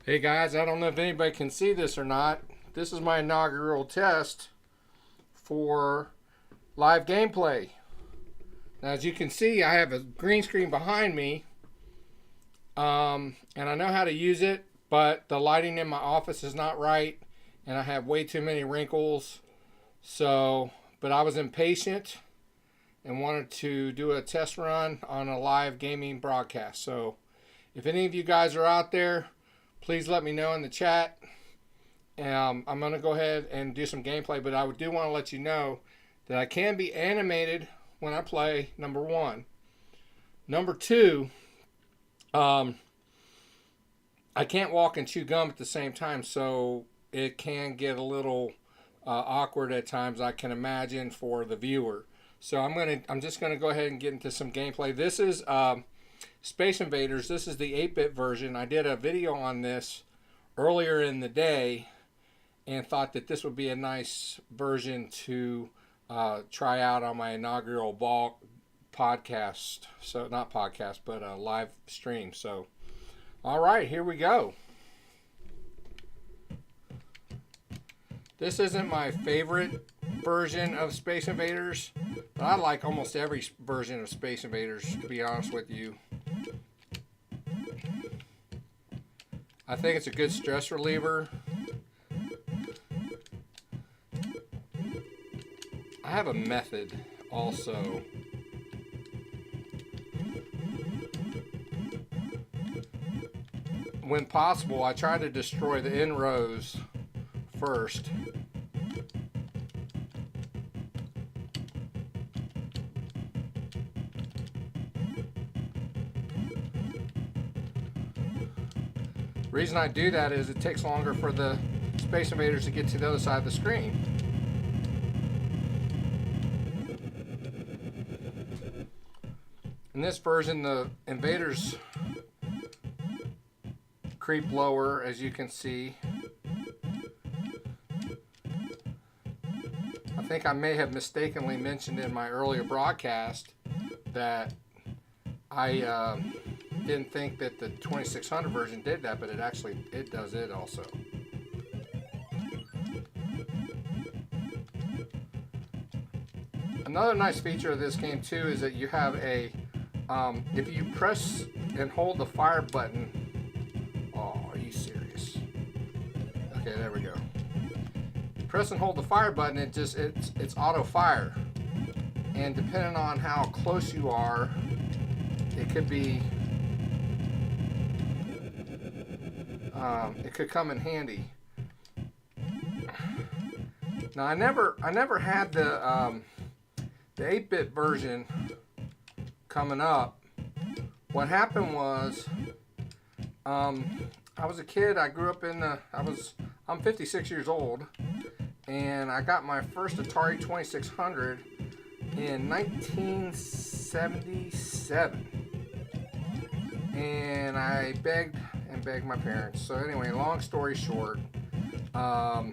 Hey guys, I don't know if anybody can see this or not. This is my inaugural test for live gameplay. Now, as you can see, I have a green screen behind me, and I know how to use it, but the lighting in my office is not right, and I have way too many wrinkles. But I was impatient and wanted to do a test run on a live gaming broadcast. So, if any of you guys are out there, please let me know in the chat. I'm going to go ahead and do some gameplay, but I do want to let you know that I can be animated when I play, number one. Number two, I can't walk and chew gum at the same time, so it can get a little awkward at times, I can imagine, for the viewer. So I'm just gonna go ahead and get into some gameplay. This is Space Invaders. This is the 8-bit version. I did a video on this earlier in the day and thought that this would be a nice version to try out on my inaugural podcast. So not podcast, but a live stream. So, all right, here we go. This isn't my favorite version of Space Invaders, but I like almost every version of Space Invaders, to be honest with you. I think it's a good stress reliever. I have a method also. When possible, I try to destroy the end rows first. The reason I do that is it takes longer for the Space Invaders to get to the other side of the screen. In this version, the Invaders creep lower, as you can see. I think I may have mistakenly mentioned in my earlier broadcast that I didn't think that the 2600 version did that, but it does it also. Another nice feature of this game too is that you have a if you press and hold the fire button. Oh, are you serious? Okay, there we go. You press and hold the fire button, it's auto fire, and depending on how close you are, it could be it could come in handy. Now I never had the 8-bit version coming up. What happened was I was a kid. I grew up in I'm 56 years old, and I got my first Atari 2600 in 1977, and I begged my parents. So anyway, long story short, the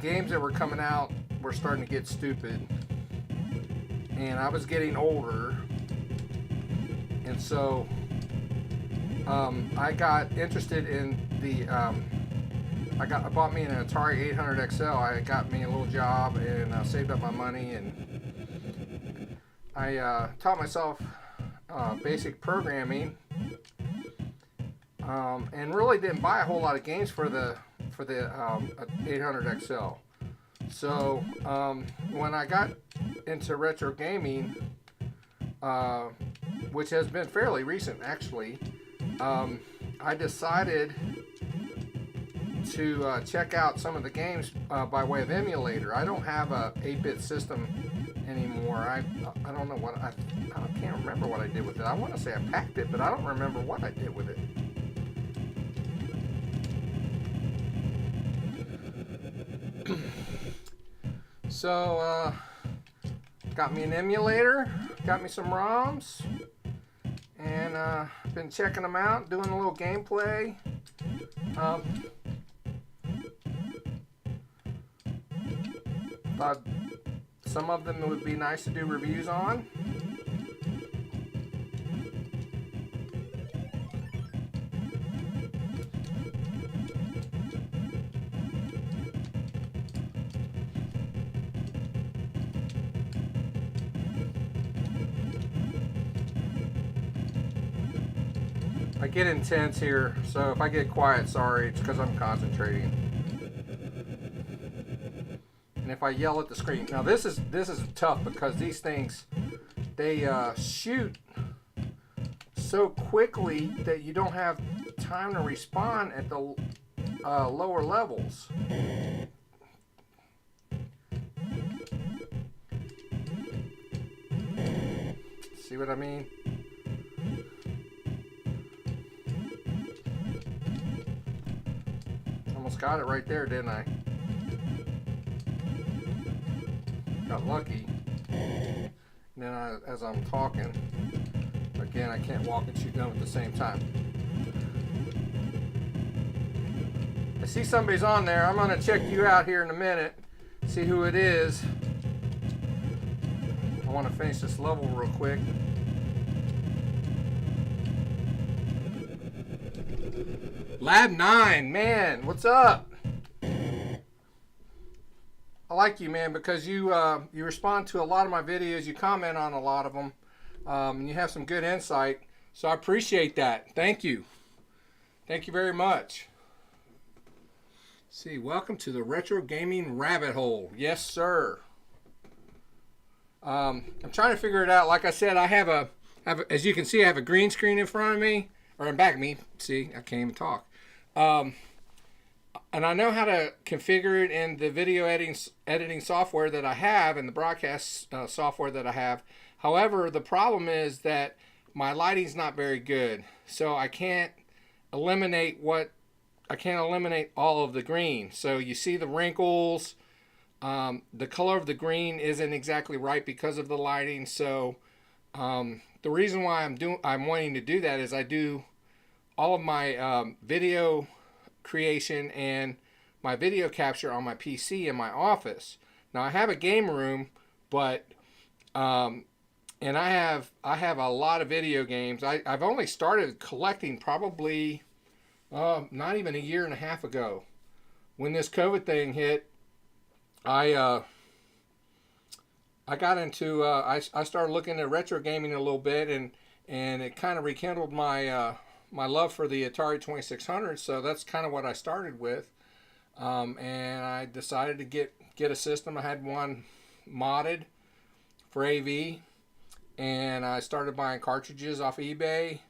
games that were coming out were starting to get stupid, and I was getting older, and so I got interested in the I bought me an Atari 800 XL. I got me a little job and saved up my money, and I taught myself basic programming, and really didn't buy a whole lot of games for the 800 XL. So when I got into retro gaming, which has been fairly recent actually, I decided to check out some of the games by way of emulator. I don't have a 8-bit system anymore. I don't know what I can't remember what I did with it. I want to say I packed it, but I don't remember what I did with it. So got me an emulator, got me some ROMs, and been checking them out, doing a little gameplay. Thought some of them would be nice to do reviews on. I get intense here, so if I get quiet, sorry, it's because I'm concentrating. And if I yell at the screen, now this is tough because these things, they shoot so quickly that you don't have time to respond at the lower levels. See what I mean? Almost got it right there, didn't I? Got lucky. And then as I'm talking, again, I can't walk and chew gum at the same time. I see somebody's on there. I'm going to check you out here in a minute. See who it is. I want to finish this level real quick. Lab 9, man, what's up? I like you, man, because you respond to a lot of my videos. You comment on a lot of them. And you have some good insight. So I appreciate that. Thank you. Thank you very much. Let's see, welcome to the Retro Gaming Rabbit Hole. Yes, sir. I'm trying to figure it out. Like I said, I have a, as you can see, I have a green screen in front of me, or in back of me. See, I can't even talk. And I know how to configure it in the video editing software that I have and the broadcast software that I have. However, the problem is that my lighting's not very good, so I can't eliminate all of the green. So you see the wrinkles. The color of the green isn't exactly right because of the lighting. So the reason why I'm wanting to do that is I do all of my video creation and my video capture on my PC in my office. Now I have a game room, but and I have a lot of video games. I've only started collecting probably not even a year and a half ago. When this COVID thing hit, I got into I started looking at retro gaming a little bit, and it kind of rekindled my my love for the Atari 2600. So that's kind of what I started with, and I decided to get a system. I had one modded for AV, and I started buying cartridges off eBay,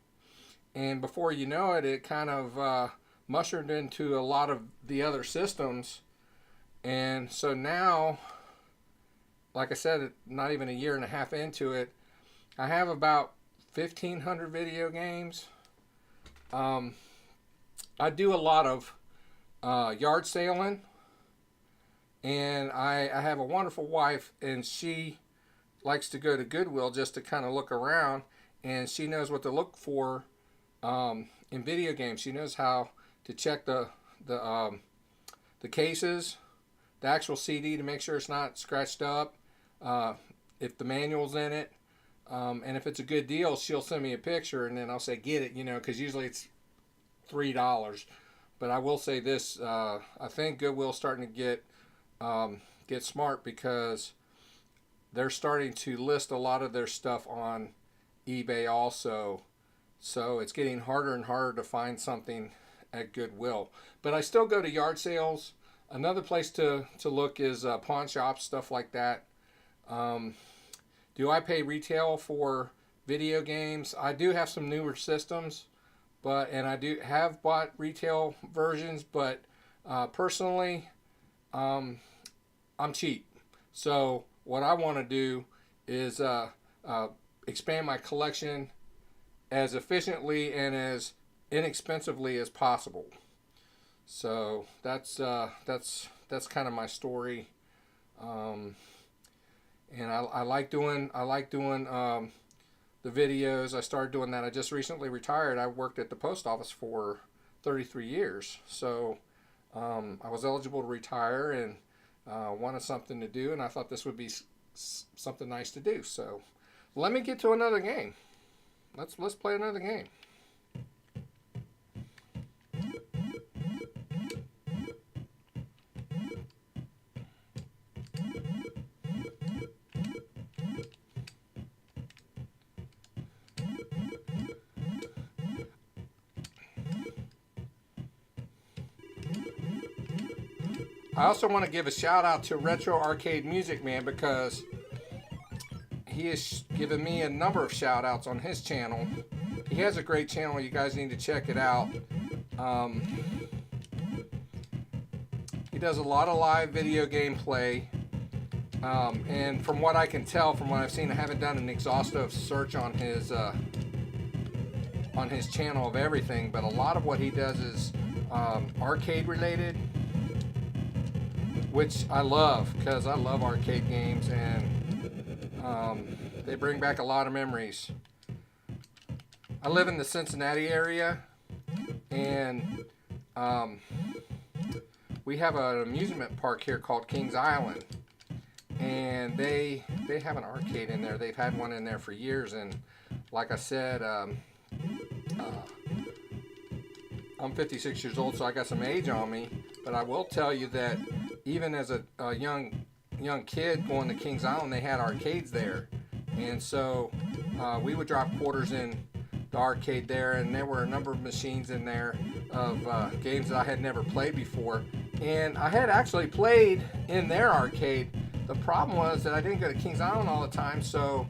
and before you know it, it kind of mushroomed into a lot of the other systems. And so now, like I said, not even a year and a half into it, I have about 1,500 video games. I do a lot of yard sailing, and I have a wonderful wife, and she likes to go to Goodwill just to kind of look around, and she knows what to look for in video games. She knows how to check the cases, the actual CD, to make sure it's not scratched up, if the manual's in it, and if it's a good deal, she'll send me a picture, and then I'll say get it, because usually it's $3. But I will say this, I think Goodwill's starting to get smart, because they're starting to list a lot of their stuff on eBay also, so it's getting harder and harder to find something at Goodwill. But I still go to yard sales. Another place to look is pawn shops, stuff like that. Do I pay retail for video games? I do have some newer systems, and I do have bought retail versions, but personally, I'm cheap. So what I want to do is expand my collection as efficiently and as inexpensively as possible. So that's kind of my story, and I like doing the videos. I started doing that. I just recently retired. I worked at the post office for 33 years, so I was eligible to retire and wanted something to do, and I thought this would be something nice to do. So let me get to another game. Let's play another game. I also want to give a shout out to Retro Arcade Music Man, because he has given me a number of shout outs on his channel. He has a great channel. You guys need to check it out. He does a lot of live video gameplay. And from what I can tell, from what I've seen, I haven't done an exhaustive search on his channel of everything, but a lot of what he does is arcade related, which I love, because I love arcade games, and they bring back a lot of memories. I live in the Cincinnati area, and we have an amusement park here called Kings Island, and they have an arcade in there. They've had one in there for years, and like I said, I'm 56 years old, so I got some age on me, but I will tell you that even as a young kid going to Kings Island, they had arcades there, and so we would drop quarters in the arcade there, and there were a number of machines in there of games that I had never played before, and I had actually played in their arcade. The problem was that I didn't go to Kings Island all the time, so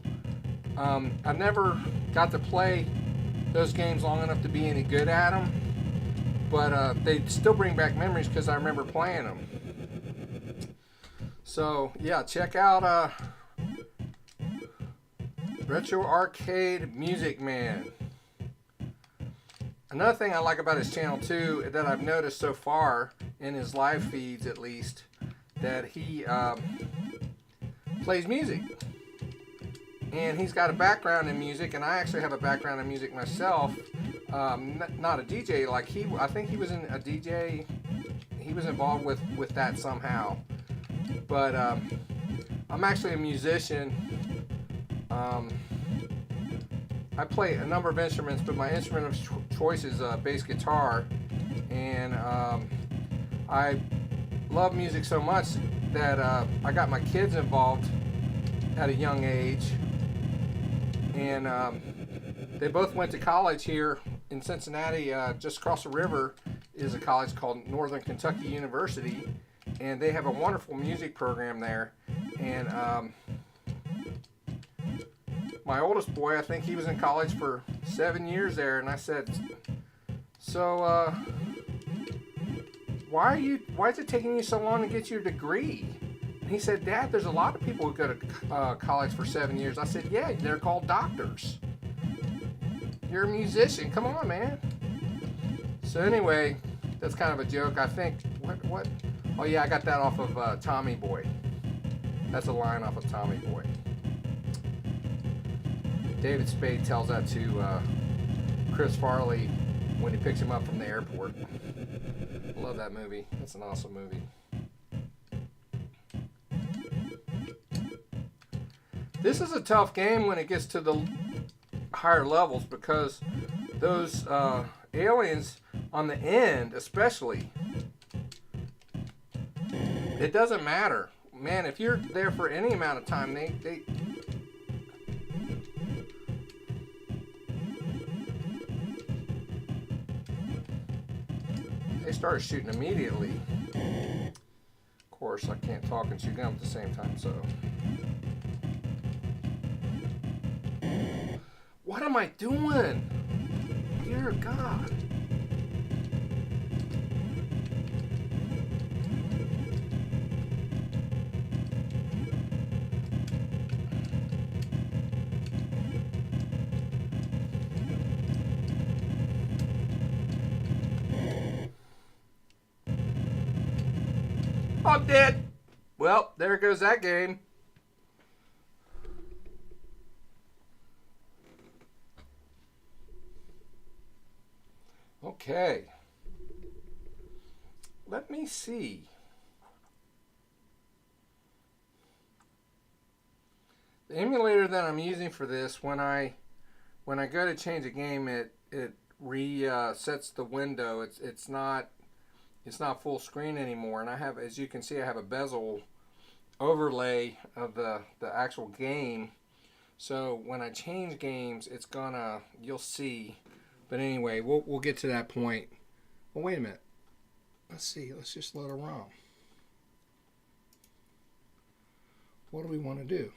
I never got to play those games long enough to be any good at them, but they still bring back memories because I remember playing them. So yeah, check out Retro Arcade Music Man. Another thing I like about his channel too, that I've noticed so far in his live feeds at least, that he plays music. And he's got a background in music, and I actually have a background in music myself. Not a DJ like he. I think he was in a DJ. He was involved with that somehow. But I'm actually a musician. I play a number of instruments, but my instrument of choice is bass guitar, and I love music so much that I got my kids involved at a young age, and they both went to college here in Cincinnati. Just across the river is a college called Northern Kentucky University, and they have a wonderful music program there. And my oldest boy, I think he was in college for 7 years there, and I said, so why is it taking you so long to get your degree? And he said, Dad, there's a lot of people who go to college for 7 years. I said, yeah, they're called doctors. You're a musician. Come on, man. So anyway, that's kind of a joke. I think, what? Oh yeah, I got that off of Tommy Boy. That's a line off of Tommy Boy. David Spade tells that to Chris Farley when he picks him up from the airport. I love that movie. That's an awesome movie. This is a tough game when it gets to the higher levels, because those aliens on the end, especially, it doesn't matter. Man, if you're there for any amount of time, they started shooting immediately. Of course, I can't talk and shoot them at the same time, so. What am I doing? Dear God. I'm dead. Well, there goes that game. Okay. Let me see. The emulator that I'm using for this, when I go to change a game, it resets the window. It's not full screen anymore, and I have, as you can see, I have a bezel overlay of the actual game. So when I change games, it's gonna, you'll see. But anyway, we'll get to that point. Well, wait a minute. Let's see. Let's just load a ROM. what do we want to do?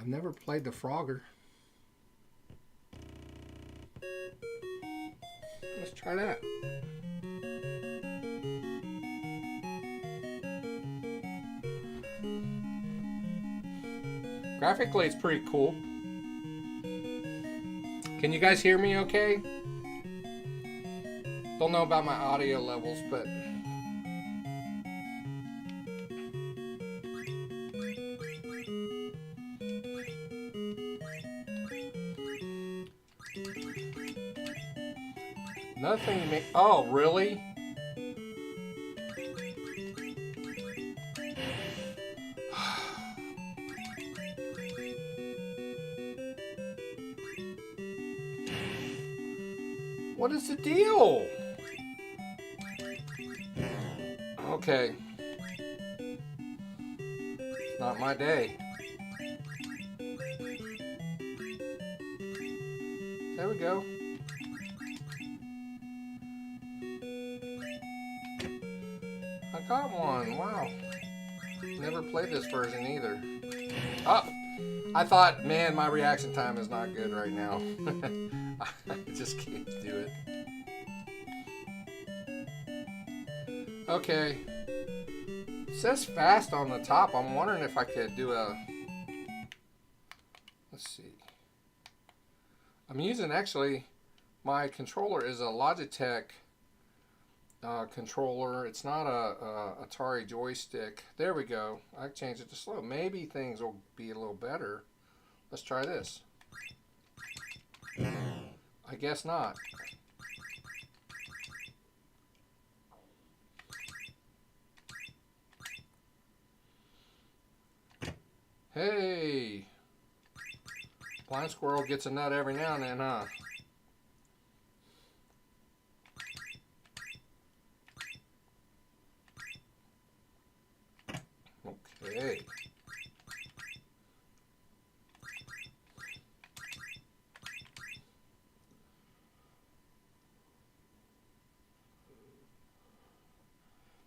I've never played the Frogger. Let's try that. Graphically, it's pretty cool. Can you guys hear me okay? Don't know about my audio levels, but another thing you make. Oh, really? What is the deal? Okay. It's not my day. There we go. I got one. Wow. Never played this version either. Oh! I thought, man, my reaction time is not good right now. I just can't do it. Okay. It says fast on the top. I'm wondering if I could do a... Let's see. I'm using, actually, my controller is a Logitech controller. It's not a Atari joystick. There we go. I changed it to slow. Maybe things will be a little better. Let's try this. I guess not. Hey! Blind squirrel gets a nut every now and then, huh? Okay.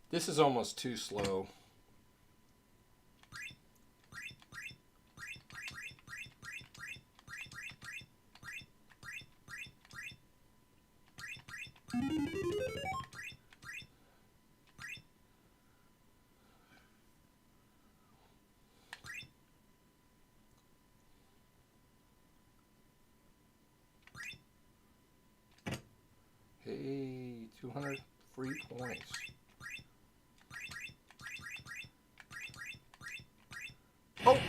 This is almost too slow. Hey, 200 free points. Oh,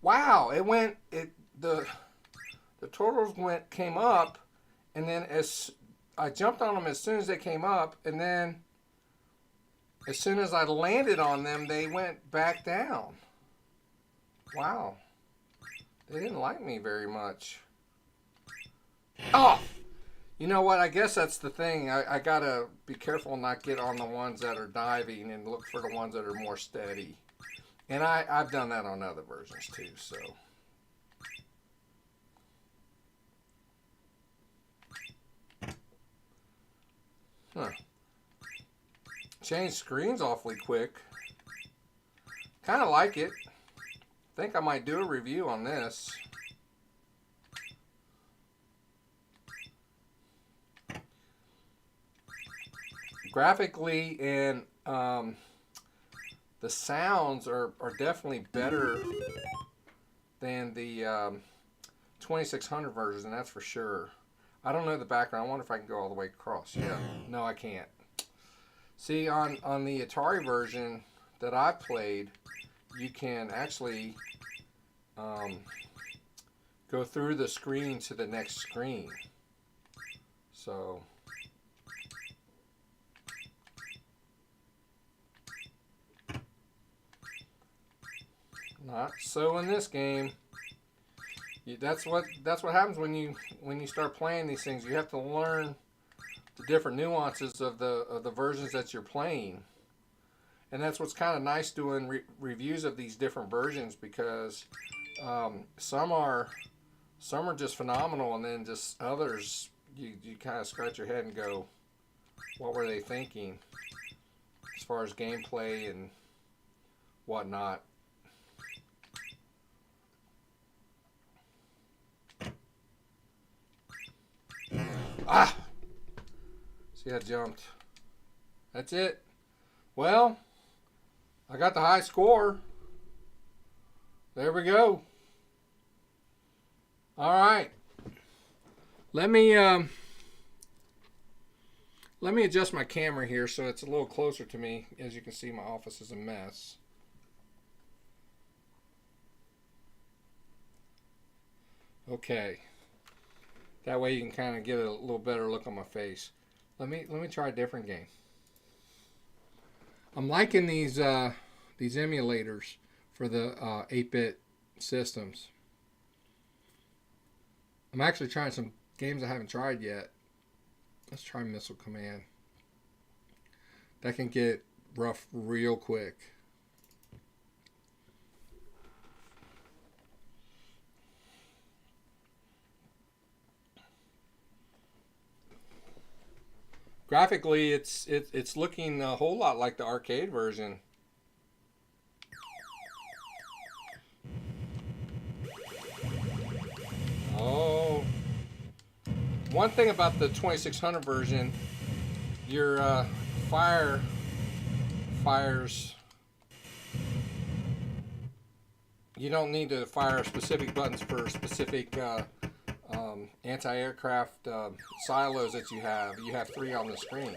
wow! The totals came up, and then I jumped on them as soon as they came up, and then as soon as I landed on them, they went back down. Wow. They didn't like me very much. Oh! You know what? I guess that's the thing. I gotta be careful and not get on the ones that are diving and look for the ones that are more steady. And I've done that on other versions too, so. Huh. Changed screens awfully quick. Kind of like it. Think I might do a review on this. Graphically and the sounds are definitely better than the 2600 version, that's for sure. I don't know the background. I wonder if I can go all the way across. Yeah, no, I can't. See, on the Atari version that I played, you can actually go through the screen to the next screen. So... not so in this game. That's what happens when you start playing these things. You have to learn the different nuances of the versions that you're playing, and that's what's kind of nice doing reviews of these different versions, because some are just phenomenal, and then just others you kind of scratch your head and go, what were they thinking as far as gameplay and whatnot. Ah! See, I jumped. That's it. Well, I got the high score. There we go. All right. Let me adjust my camera here so it's a little closer to me. As you can see, my office is a mess. Okay. That way you can kind of get a little better look on my face. Let me try a different game. I'm liking these emulators for the 8-bit systems. I'm actually trying some games I haven't tried yet. Let's try Missile Command. That can get rough real quick. Graphically, it's looking a whole lot like the arcade version. Oh, one thing about the 2600 version, your fires. You don't need to fire specific buttons for specific anti-aircraft silos that you have. You have 3 on the screen.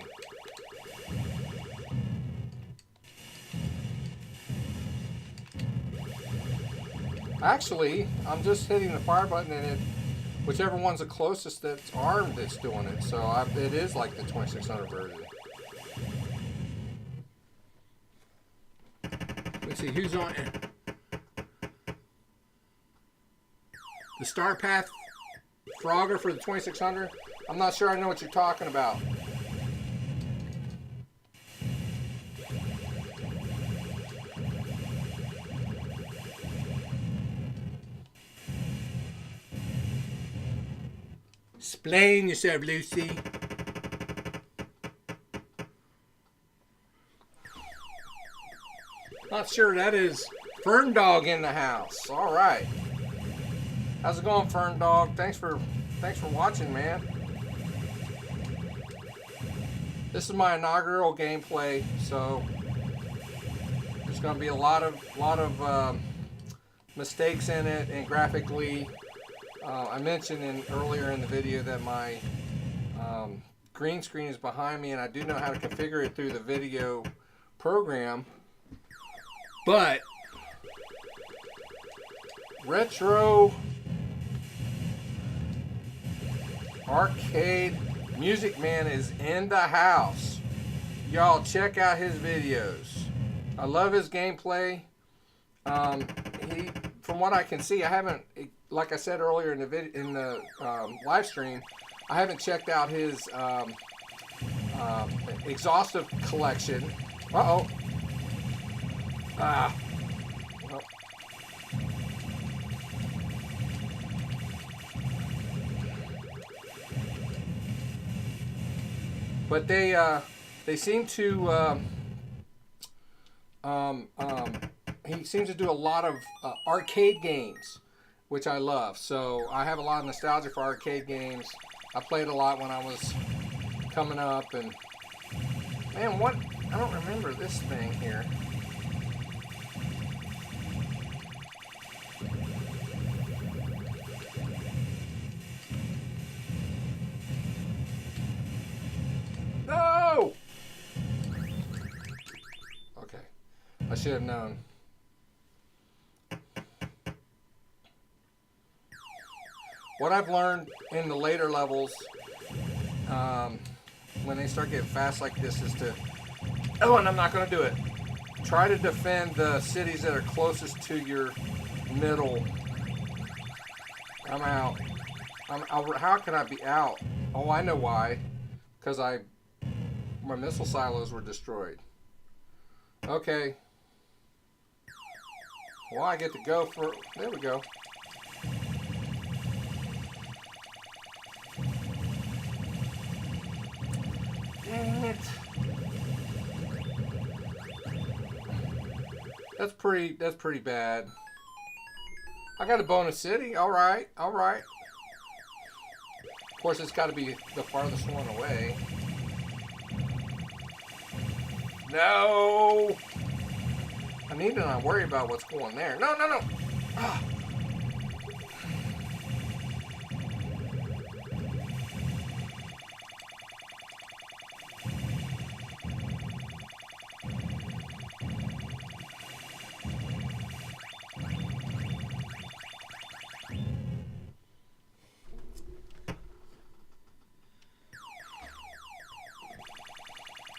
Actually, I'm just hitting the fire button and whichever one's the closest that's armed that's doing it. So it is like the 2600 version. Let's see who's on it. The Star Path Frogger for the 2600. I'm not sure I know what you're talking about. Explain yourself, Lucy. Not sure that is Fern Dog in the house. All right. How's it going, Fern Dog? Thanks for watching, man. This is my inaugural gameplay, so there's going to be a lot of mistakes in it, and graphically, I mentioned earlier in the video that my green screen is behind me, and I do know how to configure it through the video program, but retro arcade music man is in the house. Y'all check out his videos. I love his gameplay. From what I can see, I haven't, like I said earlier in the live stream, I haven't checked out his exhaustive collection. Well. But they seem to he seems to do a lot of arcade games, which I love. So I have a lot of nostalgia for arcade games. I played a lot when I was coming up, and man, what, I don't remember this thing here. No! Okay, I should have known. What I've learned in the later levels, when they start getting fast like this, is to, oh, and I'm not going to do it. Try to defend the cities that are closest to your middle. I'm out. How can I be out? Oh, I know why. Because my missile silos were destroyed. Okay. Well, I get to go for, there we go. Dang it. That's pretty bad. I got a bonus city. All right. course, it's got to be the farthest one away. No! I need to not worry about what's going there. No, no, no! Ah.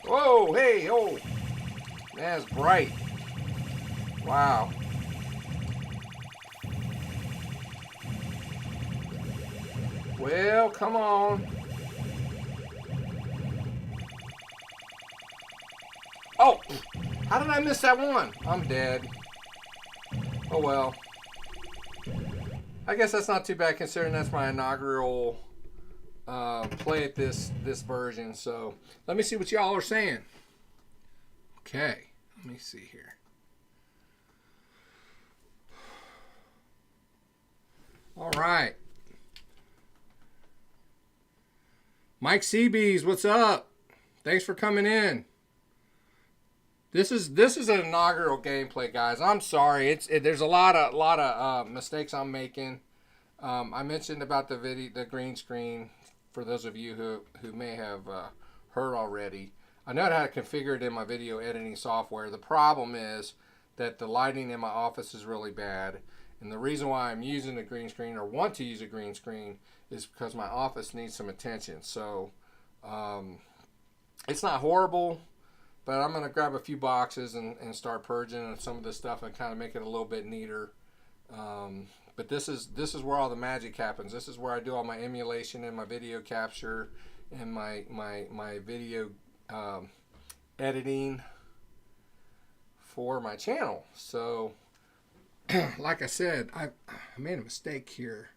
Whoa, hey, oh! That's bright. Wow. Well, come on. Oh! How did I miss that one? I'm dead. Oh well. I guess that's not too bad considering that's my inaugural play at this version. So let me see what y'all are saying. Okay, let me see here. All right. Mike Seabees, what's up? Thanks for coming in. This is an inaugural gameplay, guys. I'm sorry. There's a lot of mistakes I'm making. I mentioned about the green screen for those of you who may have heard already. I know how to configure it in my video editing software. The problem is that the lighting in my office is really bad. And the reason why I'm using a green screen or want to use a green screen is because my office needs some attention. So it's not horrible, but I'm going to grab a few boxes and start purging some of this stuff and kind of make it a little bit neater. But this is where all the magic happens. This is where I do all my emulation and my video capture and my video editing for my channel. So like I said, I made a mistake here.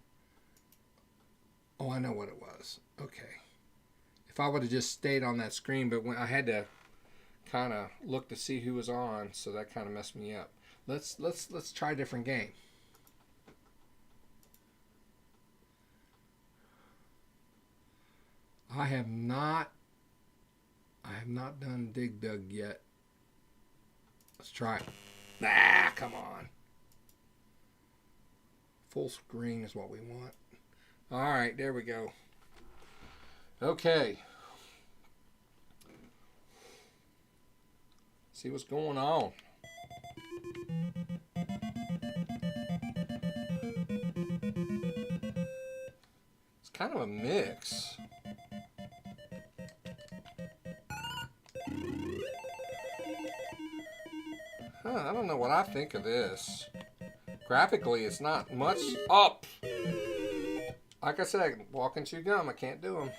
Oh, I know what it was. Okay. If I would have just stayed on that screen, but when I had to kind of look to see who was on, so that kind of messed me up. Let's try a different game. I have not done Dig Dug yet. Let's try it. Ah, come on. Full screen is what we want. All right, there we go. Okay. See what's going on. It's kind of a mix. I don't know what I think of this. Graphically, it's not much up. Like I said, walk and chew gum. I can't do them.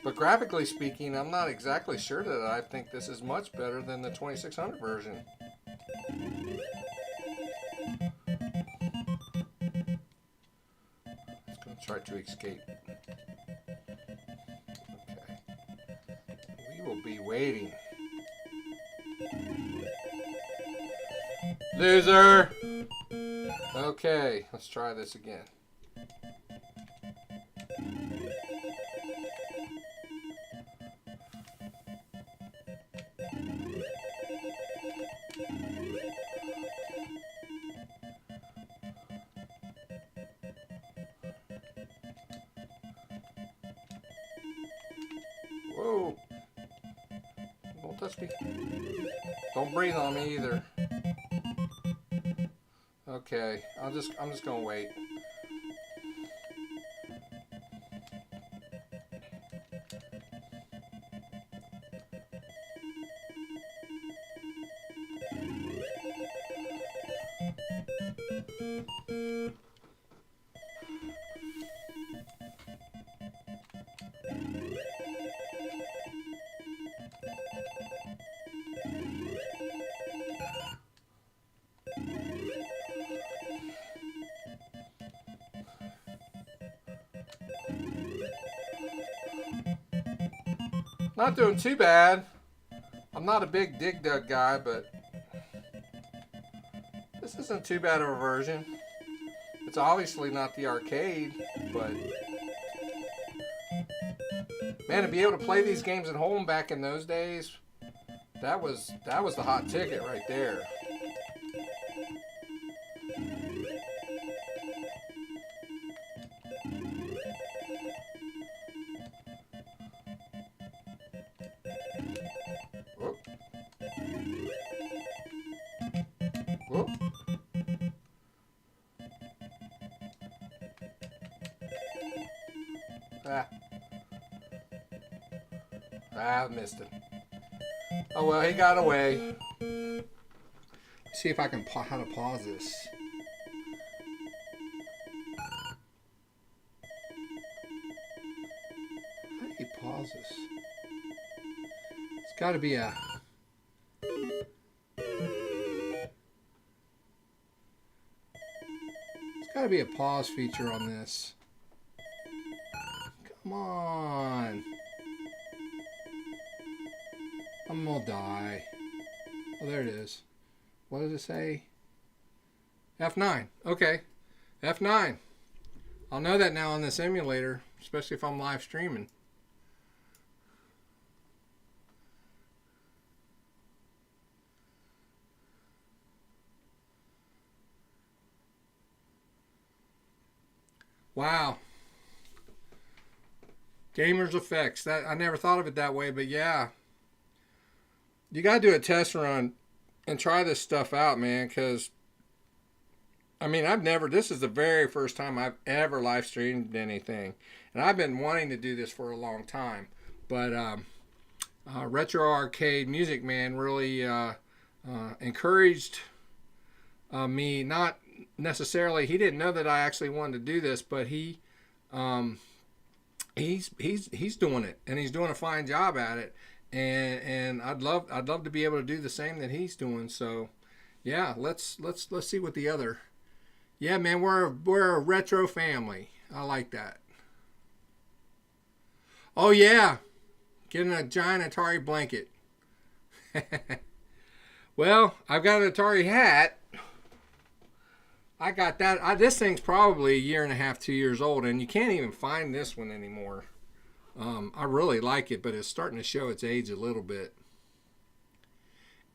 But graphically speaking, I'm not exactly sure that I think this is much better than the 2600 version. Let's go try to escape. Okay. We will be waiting. Loser! Okay, let's try this again. Whoa! Don't touch me. Don't breathe on me either. Okay, I'm just gonna wait. Not doing too bad. I'm not a big Dig Dug guy, but this isn't too bad of a version. It's It's obviously not the arcade, but man, to be able to play these games at home back in those days, that was the hot ticket right there. Whoop. Whoop. I missed him. Oh well, he got away. Let's see if I can how to pause this. How do you pause this? It's got to be a. It's got to be a pause feature on this. Come on. I'm gonna die. Oh, there it is. What does it say? F9. Okay. F9. I'll know that now on this emulator, especially if I'm live streaming. Wow. Gamers effects. That I never thought of it that way, but yeah. You got to do a test run and try this stuff out, man, because, I mean, this is the very first time I've ever live streamed anything. And I've been wanting to do this for a long time. But Retro Arcade Music Man really encouraged me, not necessarily, he didn't know that I actually wanted to do this, but he's doing it, and he's doing a fine job at it. And I'd love to be able to do the same that he's doing. So, yeah, let's see what the other. Yeah, man, we're a retro family. I like that. Oh yeah, getting a giant Atari blanket. Well, I've got an Atari hat. I got that. This thing's probably a year and a half, 2 years old, and you can't even find this one anymore. I really like it, but it's starting to show its age a little bit.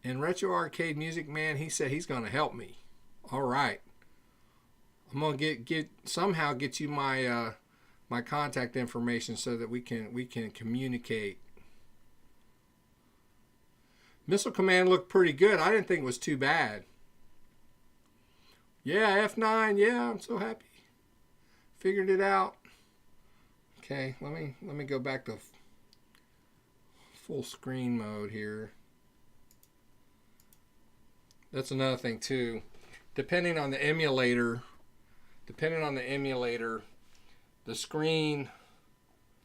And Retro Arcade Music Man, he said he's going to help me. All right, I'm going to somehow get you my my contact information so that we can communicate. Missile Command looked pretty good. I didn't think it was too bad. Yeah, F9. Yeah, I'm so happy. Figured it out. Okay, let me go back to full screen mode here. That's another thing too. Depending on the emulator, the screen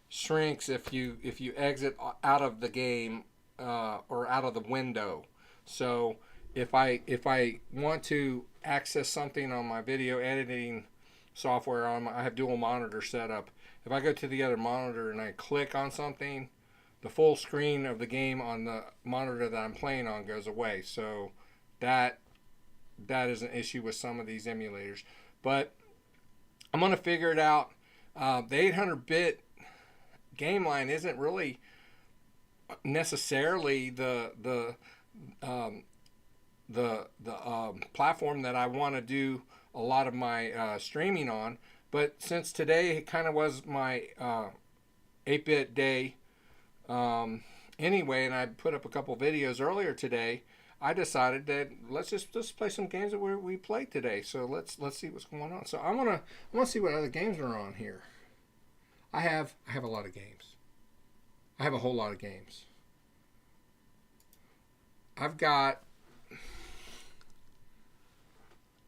shrinks if you exit out of the game or out of the window. So if I want to access something on my video editing software, I have dual monitor setup. If I go to the other monitor and I click on something, the full screen of the game on the monitor that I'm playing on goes away. So that is an issue with some of these emulators. But I'm going to figure it out. The 800-bit game line isn't really necessarily the platform that I want to do a lot of my streaming on. But since today kind of was my 8-bit day anyway, and I put up a couple videos earlier today, I decided that let's play some games that we played today. So let's see what's going on. So I want to see what other games are on here. I have a lot of games. I have a whole lot of games. I've got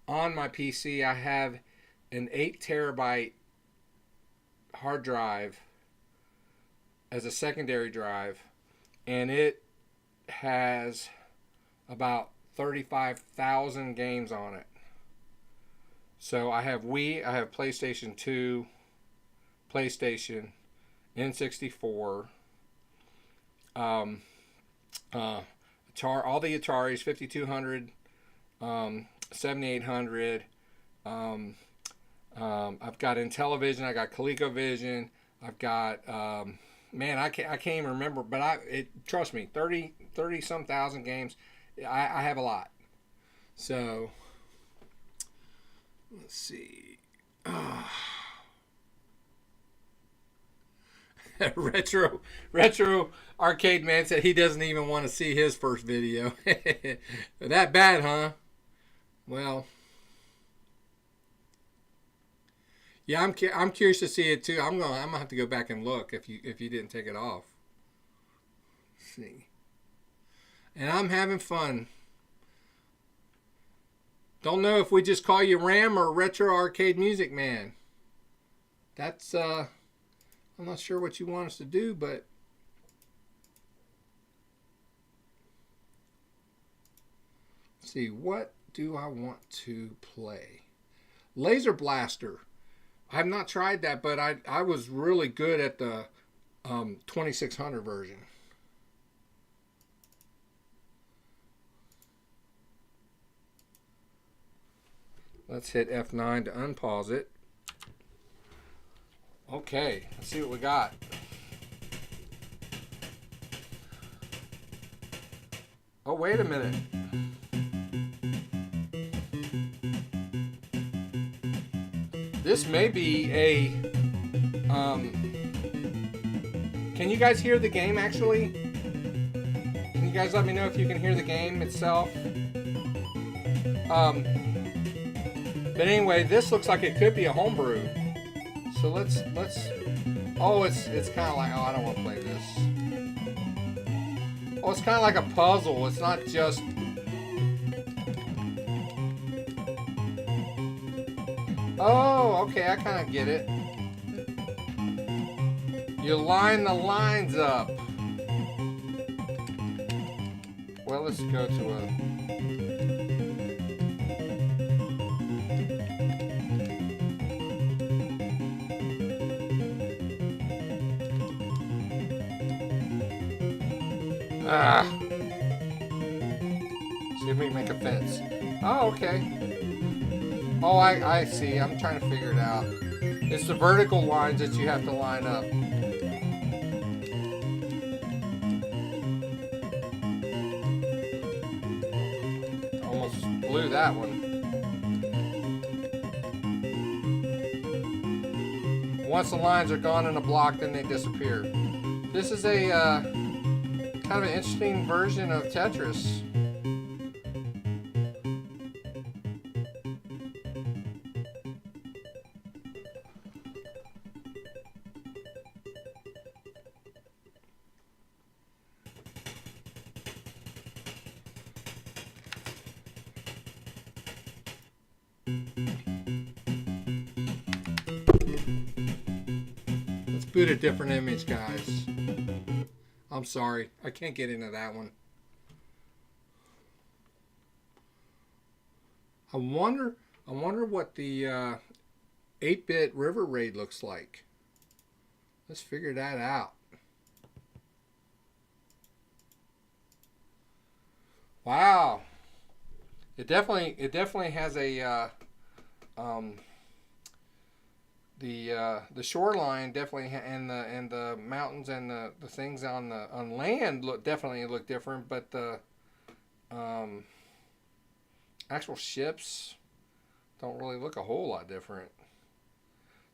on my PC, I have an 8 terabyte hard drive as a secondary drive, and it has about 35,000 games on it. So I have Wii, I have PlayStation 2, PlayStation, N64, Atari, all the Ataris, 5200, 7800, I've got Intellivision, I got ColecoVision, I've got man, I can't even remember, but trust me, 30 some thousand games. I have a lot. So let's see. Retro Arcade Man said he doesn't even want to see his first video. That bad, huh? Well, yeah, I'm curious to see it too. I'm gonna have to go back and look if you didn't take it off. Let's see. And I'm having fun. Don't know if we just call you Ram or Retro Arcade Music Man. That's I'm not sure what you want us to do, but let's see, what do I want to play? Laser Blaster. I have not tried that, but I was really good at the 2600 version. Let's hit F9 to unpause it. Okay, let's see what we got. Oh, wait a minute. This may be a... can you guys hear the game, actually? Can you guys let me know if you can hear the game itself? But anyway, this looks like it could be a homebrew. So let's. Oh, it's kind of like. Oh, I don't want to play this. Oh, it's kind of like a puzzle. It's not just. Oh, okay, I kind of get it. You line the lines up. Well, let's go to a. See if we can make a fence. Oh, okay. Oh, I see. I'm trying to figure it out. It's the vertical lines that you have to line up. Almost blew that one. Once the lines are gone in a block, then they disappear. This is a kind of an interesting version of Tetris. Let's boot a different image, guys. I'm sorry, I can't get into that one. I wonder what the 8-bit River Raid looks like. Let's figure that out. Wow, it definitely has a the shoreline definitely and the mountains and the things on land definitely look different, but the actual ships don't really look a whole lot different.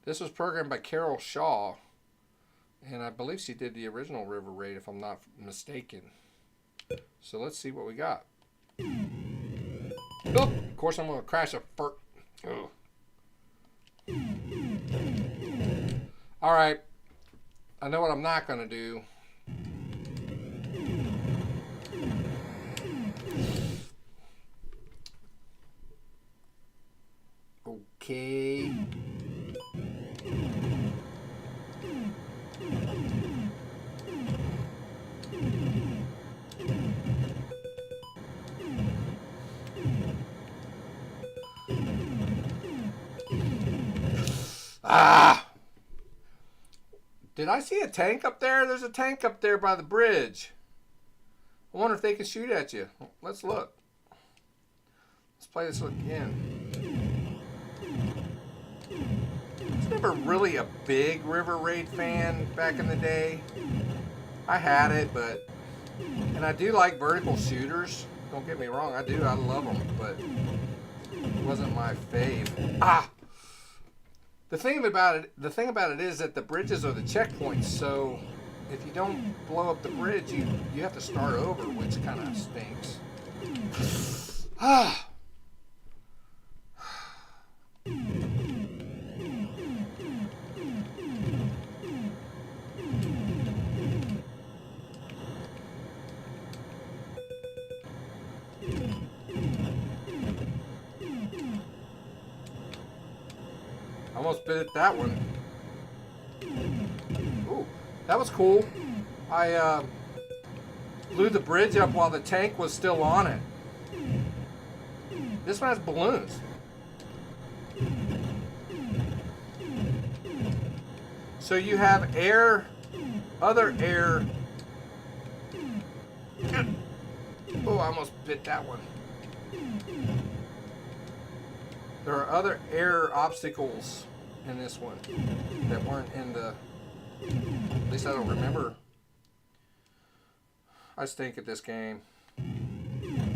This was programmed by Carol Shaw, and I believe she did the original River Raid, if I'm not mistaken. So let's see what we got. Oh, of course I'm going to crash a fart. Oh. All right, I know what I'm not going to do. Okay. Ah! Did I see a tank up there? There's a tank up there by the bridge. I wonder if they can shoot at you. Let's look. Let's play this again. never really a big River Raid fan back in the day. I had it, and I do like vertical shooters. Don't get me wrong, I do. I love them, but it wasn't my fave. Ah! The thing about it is that the bridges are the checkpoints, so if you don't blow up the bridge, you have to start over, which kind of stinks. Ah! Almost bit at that one. Ooh, that was cool. I blew the bridge up while the tank was still on it. This one has balloons. So you have air, other air. Oh, I almost bit that one. There are other air obstacles in this one that weren't in the, at least I don't remember. I stink at this game.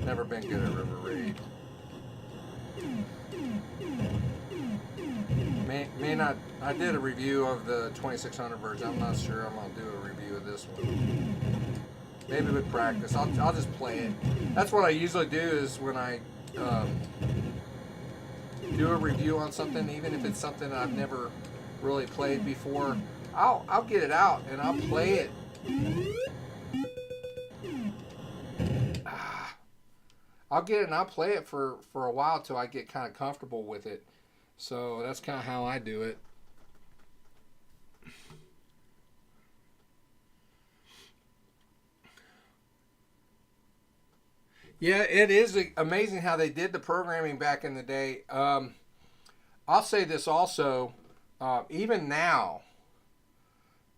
Never been good at River Raid. May not, I did a review of the 2600 version. I'm not sure I'm going to do a review of this one. Maybe with practice. I'll just play it. That's what I usually do is when I do a review on something, even if it's something I've never really played before, I'll get it out and I'll play it. I'll get it and I'll play it for a while till I get kind of comfortable with it. So that's kind of how I do it. Yeah, it is amazing how they did the programming back in the day. I'll say this also, even now,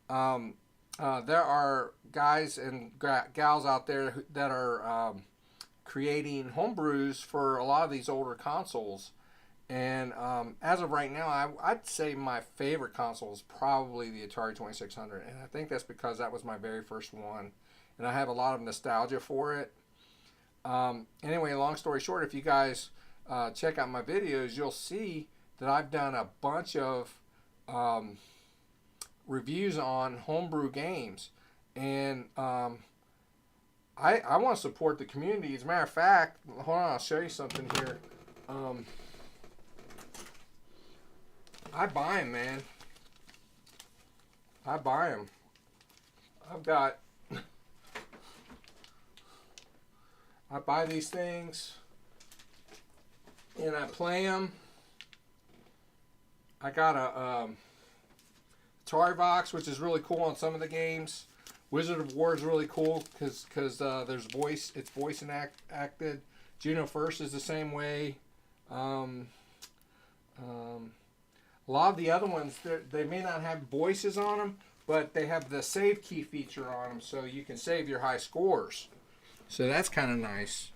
there are guys and gals out there that are creating homebrews for a lot of these older consoles. And as of right now, I'd say my favorite console is probably the Atari 2600. And I think that's because that was my very first one. And I have a lot of nostalgia for it. Anyway, long story short, if you guys check out my videos, you'll see that I've done a bunch of reviews on homebrew games. And I want to support the community. As a matter of fact, hold on, I'll show you something here. I buy them, man. I buy them. I buy these things and I play them. I got a Atari Vox, which is really cool on some of the games. Wizard of War is really cool because there's voice. It's voice acted. Juno First is the same way. A lot of the other ones, they may not have voices on them, but they have the save key feature on them, so you can save your high scores. So that's kind of nice.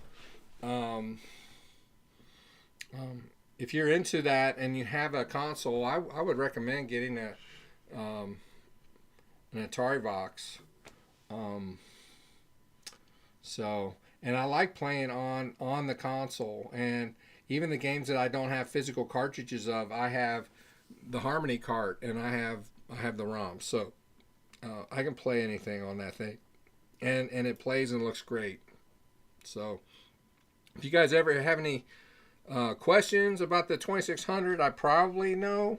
If you're into that and you have a console, I would recommend getting an Atari Vox. And I like playing on the console, and even the games that I don't have physical cartridges of, I have the Harmony cart and I have the ROM, so I can play anything on that thing, and it plays and looks great. So if you guys ever have any questions about the 2600, I probably know.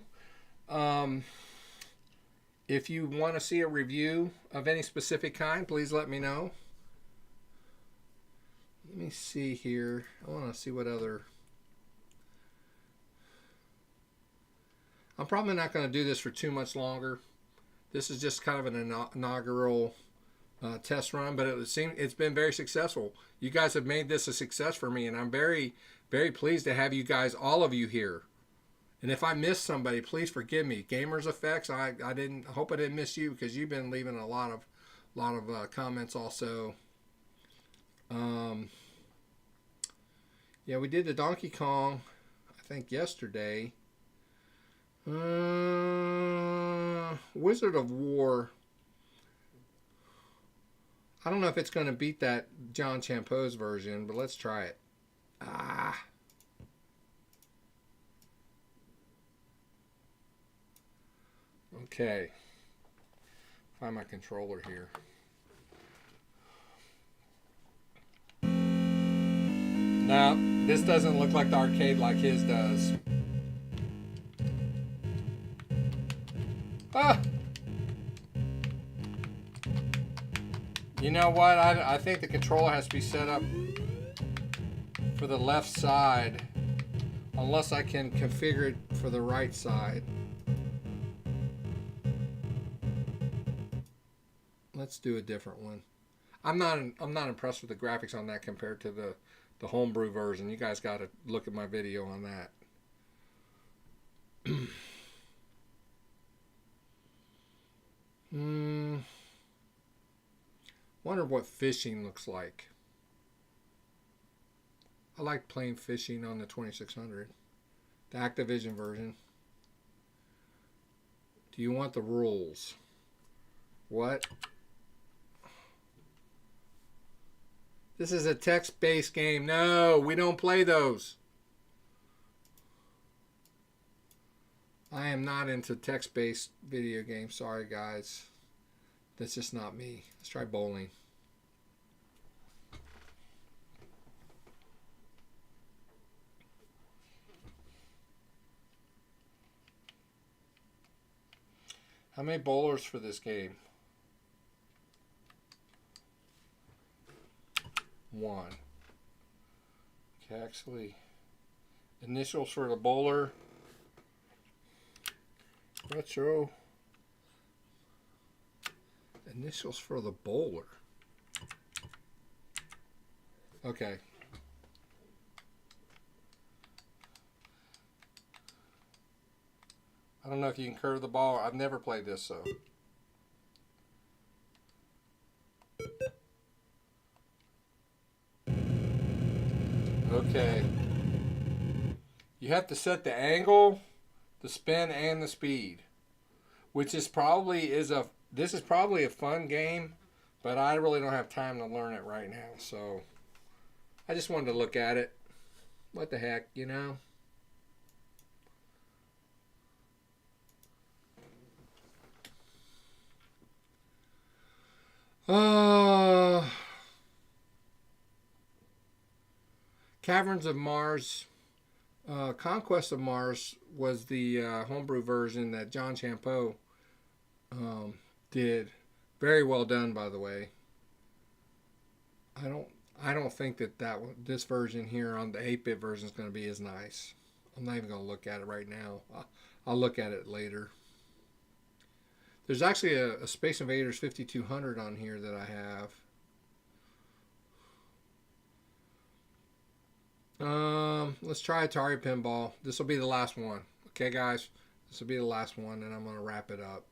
If you want to see a review of any specific kind, please let me know. Let me see here. I want to see what other... I'm probably not going to do this for too much longer. This is just kind of an inaugural test run, but it's been very successful. You guys have made this a success for me, and I'm very, very pleased to have you guys, all of you here. And if I missed somebody, please forgive me. Gamers Effects, I hope I didn't miss you, because you've been leaving a lot of comments also. Yeah, we did the Donkey Kong, I think yesterday. Wizard of War. I don't know if it's going to beat that John Champeau's version, but let's try it. Ah. Okay. Find my controller here. No, this doesn't look like the arcade like his does. Ah! You know what? I think the controller has to be set up for the left side, unless I can configure it for the right side. Let's do a different one. I'm not impressed with the graphics on that compared to the homebrew version. You guys got to look at my video on that. Wonder what fishing looks like. I like playing fishing on the 2600. The Activision version. Do you want the rules? What? This is a text-based game. No, we don't play those. I am not into text-based video games. Sorry, guys. That's just not me. Let's try bowling. How many bowlers for this game? 1. Okay, actually, initials for the bowler. Retro. Initials for the bowler. Okay. I don't know if you can curve the ball. I've never played this, so. Okay. You have to set the angle, the spin, and the speed, which is probably this is probably a fun game, but I really don't have time to learn it right now. So I just wanted to look at it. What the heck, you know? Caverns of Mars, Conquest of Mars was the homebrew version that John Champeau did. Very well done, by the way. I don't think that this version here on the 8-bit version is going to be as nice. I'm not even going to look at it right now. I'll look at it later. There's actually a Space Invaders 5200 on here that I have. Let's try Atari Pinball. This will be the last one. Okay, guys? This will be the last one, and I'm going to wrap it up.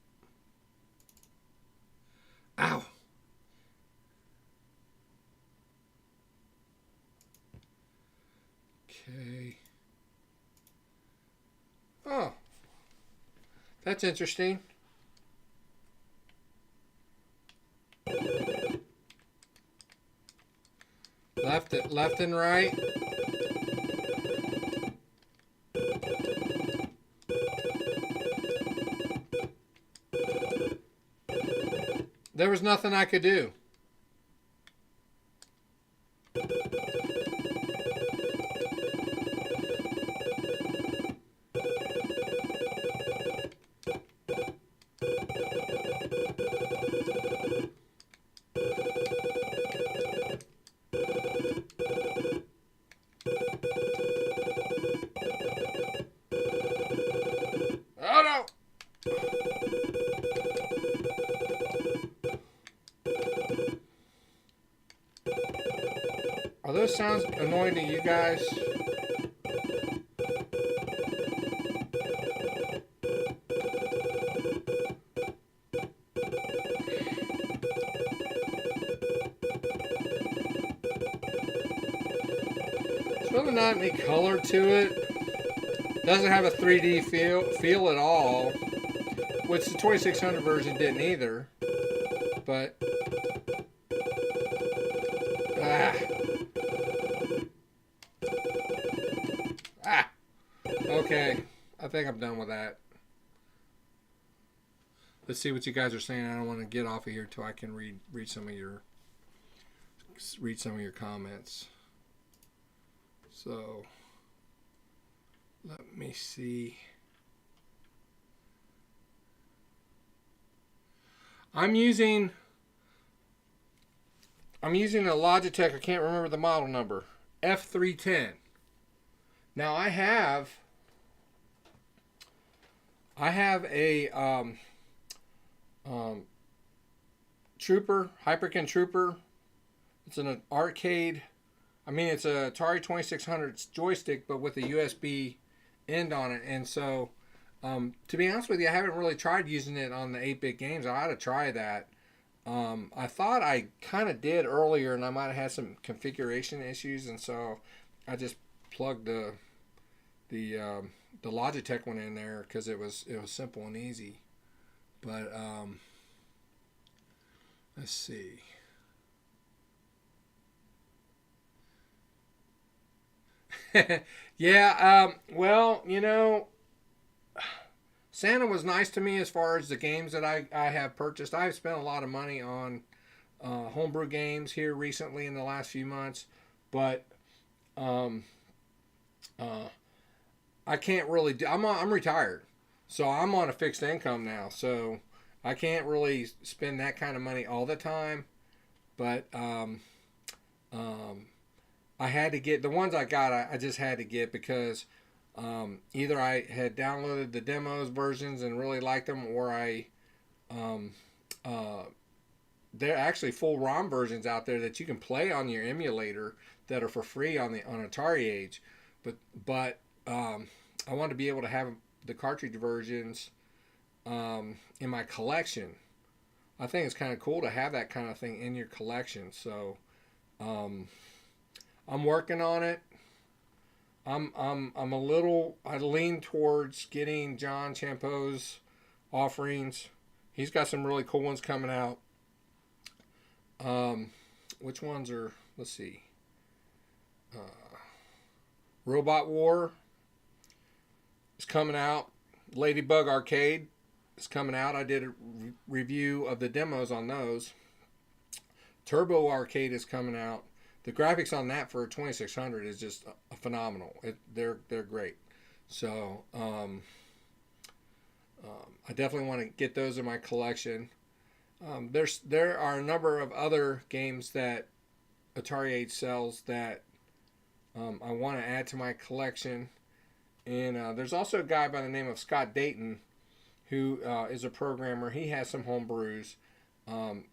Ow! Okay. Oh. That's interesting. Left and right. There was nothing I could do. Oh no! Are those sounds annoying to you guys? There's really not any color to it. Doesn't have a 3D feel at all, which the 2600 version didn't either. But ah, ah. Okay, I think I'm done with that. Let's see what you guys are saying. I don't want to get off of here till I can read some of your comments. So let me see. I'm using a Logitech. I can't remember the model number. F310. Now I have a Trooper, Hyperkin Trooper. It's an arcade. I mean, it's a Atari 2600 joystick, but with a USB end on it. And so, to be honest with you, I haven't really tried using it on the 8-bit games. I ought to try that. I thought I kind of did earlier, and I might have had some configuration issues, and so I just plugged the Logitech one in there because it was simple and easy. But let's see. Yeah, well, Santa was nice to me as far as the games that I have purchased. I've spent a lot of money on homebrew games here recently in the last few months, but I can't really do. I'm retired, so I'm on a fixed income now, so I can't really spend that kind of money all the time. But I had to get the ones I got. I just had to get because either I had downloaded the demos versions and really liked them, or they're actually full ROM versions out there that you can play on your emulator that are for free on Atari Age. But I wanted to be able to have the cartridge versions in my collection. I think it's kind of cool to have that kind of thing in your collection. So I'm working on it. I lean towards getting John Champeau's offerings. He's got some really cool ones coming out. Which ones are, let's see. Robot War is coming out. Ladybug Arcade is coming out. I did a review of the demos on those. Turbo Arcade is coming out. The graphics on that for 2600 is just phenomenal. They're great. So I definitely want to get those in my collection. There are a number of other games that Atari Age sells that I want to add to my collection. And there's also a guy by the name of Scott Dayton who is a programmer. He has some home brews.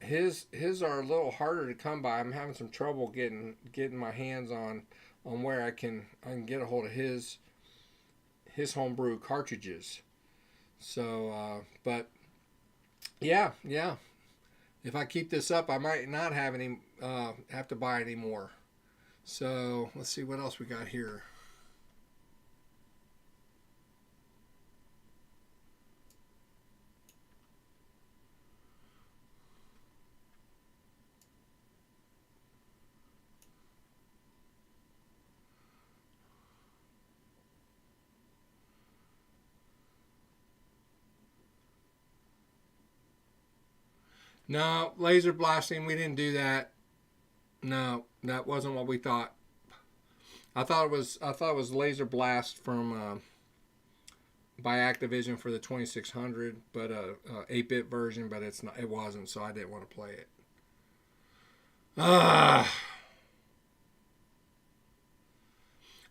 His are a little harder to come by. I'm having some trouble getting my hands on where I can get a hold of his homebrew cartridges. So, but yeah. If I keep this up, I might not have to buy any more. So let's see what else we got here. No, laser blasting, we didn't do that. No, that wasn't what we thought. I thought it was laser blast from by Activision for the 2600, but a 8-bit version, but it wasn't, so I didn't want to play it. I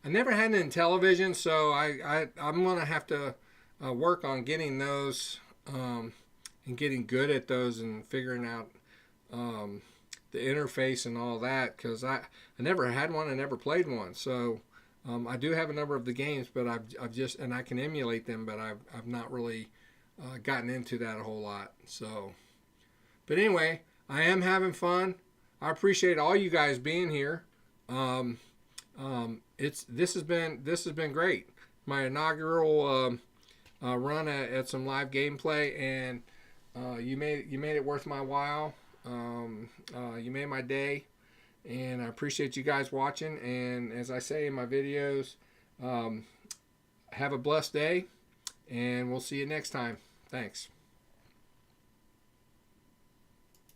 never had an Intellivision, so I'm gonna have to work on getting those. And getting good at those and figuring out the interface and all that, because I never had one and never played one. So I do have a number of the games, but I've just, and I can emulate them, but I've not really gotten into that a whole lot. So, but anyway, I am having fun. I appreciate all you guys being here. This has been great, my inaugural run at some live gameplay, and you made it worth my while. You made my day, and I appreciate you guys watching. And as I say in my videos, have a blessed day, and we'll see you next time. Thanks.